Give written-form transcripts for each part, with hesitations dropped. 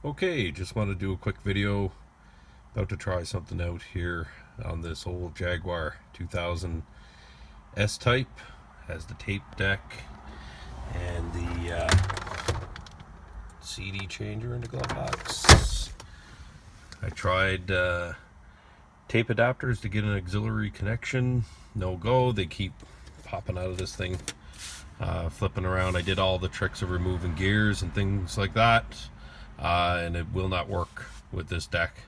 Okay, just want to do a quick video. About to try something out here on this old Jaguar 2000 S-Type. Has the tape deck and the CD changer in the glove box. I tried tape adapters to get an auxiliary connection. No go. They keep popping out of this thing, flipping around. I did all the tricks of removing gears and things like that. And it will not work with this deck.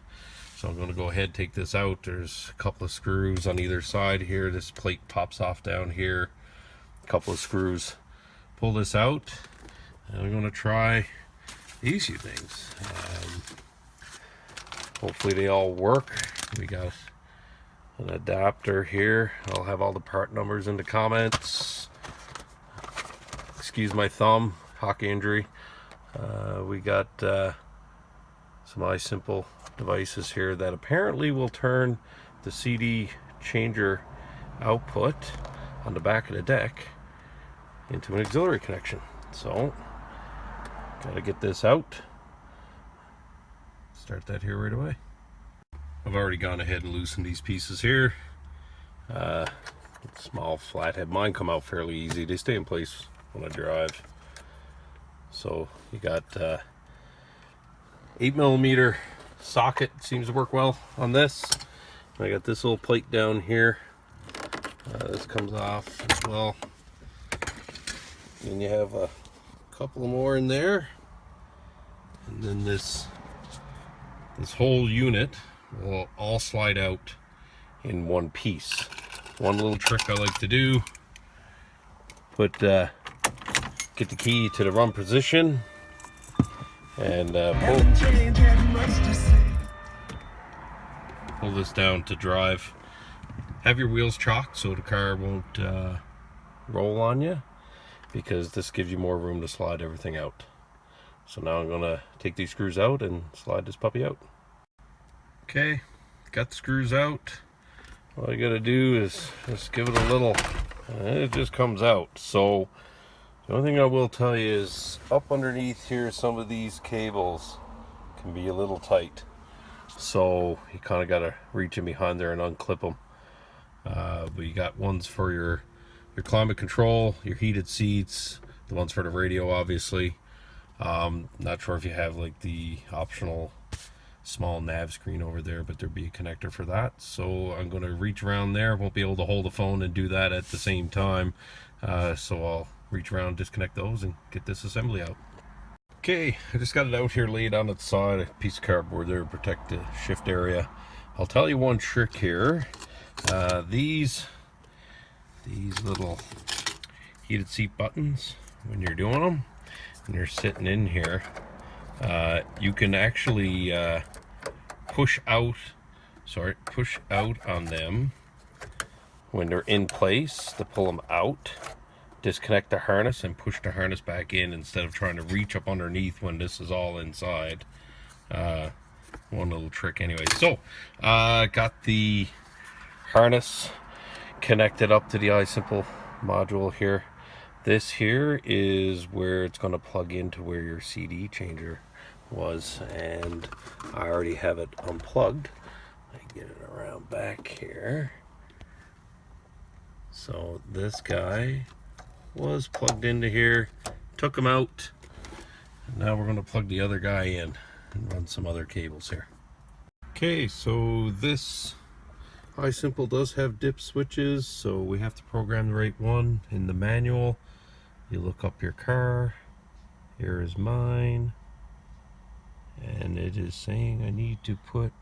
So I'm going to go ahead and take this out. There's a couple of screws on either side here. This plate pops off down here. A couple of screws. Pull this out. And I'm going to try these few things. Hopefully they all work. We got an adapter here. I'll have all the part numbers in the comments. Excuse my thumb, hockey injury. We got some iSimple devices here that apparently will turn the CD changer output on the back of the deck into an auxiliary connection. So, gotta get this out. Start that here right away. I've already gone ahead and loosened these pieces here. Small flathead. Mine come out fairly easy. They stay in place when I drive. So you got 8mm socket, seems to work well on this. I got this little plate down here. This comes off as well. Then you have a couple more in there, and then this whole unit will all slide out in one piece. One little trick I like to do: get the key to the run position and pull this down to drive. Have your wheels chalked so the car won't roll on you, because this gives you more room to slide everything out. So now I'm gonna take these screws out and slide this puppy out. Okay, got the screws out. All I gotta do is just give it a little, and it just comes out. So the only thing I will tell you is up underneath here, some of these cables can be a little tight. So you kind of got to reach in behind there and unclip them. But you got ones for your climate control, your heated seats, the ones for the radio, obviously. Not sure if you have like the optional small nav screen over there, but there'd be a connector for that. So I'm going to reach around there. Won't be able to hold the phone and do that at the same time. So I'll reach around, disconnect those, and get this assembly out. Okay, I just got it out here laid on its side, a piece of cardboard there to protect the shift area. I'll tell you one trick here. These little heated seat buttons, when you're doing them and you're sitting in here, you can actually push out on them when they're in place to pull them out. Disconnect the harness and push the harness back in instead of trying to reach up underneath when this is all inside. One little trick anyway. So got the harness connected up to the iSimple module here. This here is where it's going to plug into where your CD changer was, and I already have it unplugged. I get it around back here. So this guy was plugged into here, took him out, and now we're going to plug the other guy in and run some other cables here. Okay, so this iSimple does have dip switches, so we have to program the right one. In the manual, you look up your car. Here is mine, and it is saying I need to put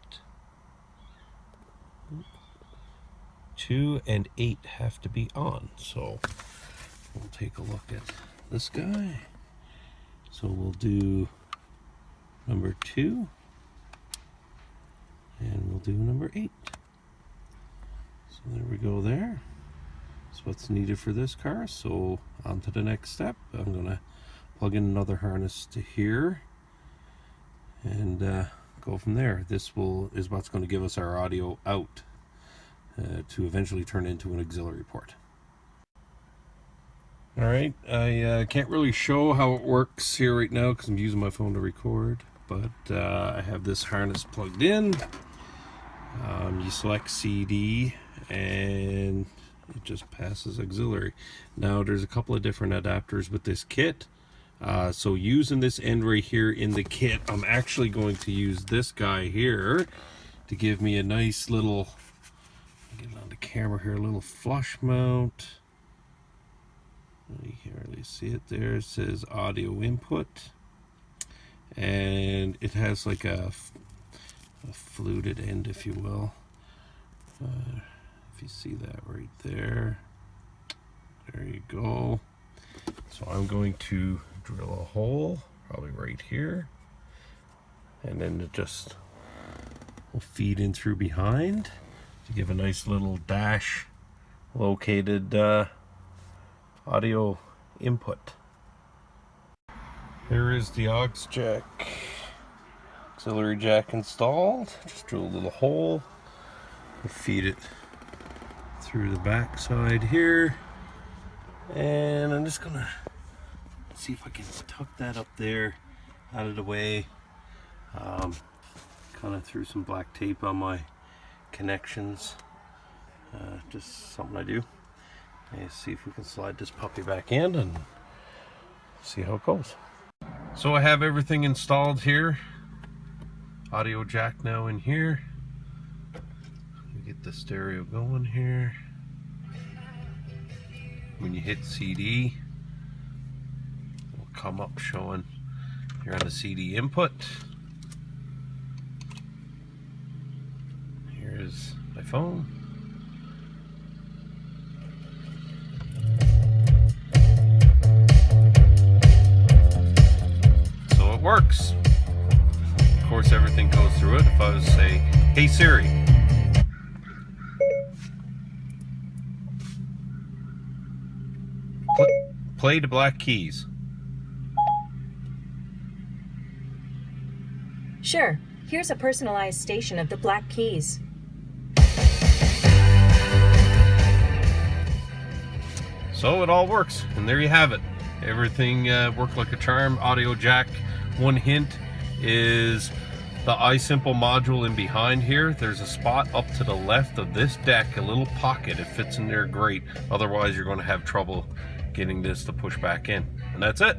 2 and 8 have to be on. So we'll take a look at this guy. So we'll do number 2, and we'll do number 8. So there we go there. That's what's needed for this car. So on to the next step. I'm gonna plug in another harness to here and go from there. This is what's going to give us our audio out to eventually turn into an auxiliary port. Alright, I can't really show how it works here right now because I'm using my phone to record. but I have this harness plugged in. You select CD and it just passes auxiliary. Now there's a couple of different adapters with this kit. So using this end right here in the kit, I'm actually going to use this guy here to give me a nice little, get it on the camera here, a little flush mount. You can't really see it there. It says audio input, and it has like a fluted end, if you will. If you see that right there, there you go. So I'm going to drill a hole probably right here, and then it just will feed in through behind to give a nice little dash located audio input. Here is the aux jack, auxiliary jack installed. Just drill a little hole and feed it through the back side here, and I'm just gonna see if I can tuck that up there out of the way. Kind of threw some black tape on my connections, just something I do. Let's see if we can slide this puppy back in and see how it goes. So I have everything installed here. Audio jack now in here. Get the stereo going here. When you hit CD, it will come up showing you're on the CD input. Here's my phone. So it works. Of course, everything goes through it. If I was to say, "Hey Siri, play the Black Keys." Sure. Here's a personalized station of the Black Keys. So it all works, and there you have it. Everything worked like a charm. Audio jack. One hint is the iSimple module in behind here. There's a spot up to the left of this deck, a little pocket. It fits in there great. Otherwise, you're going to have trouble getting this to push back in. And that's it.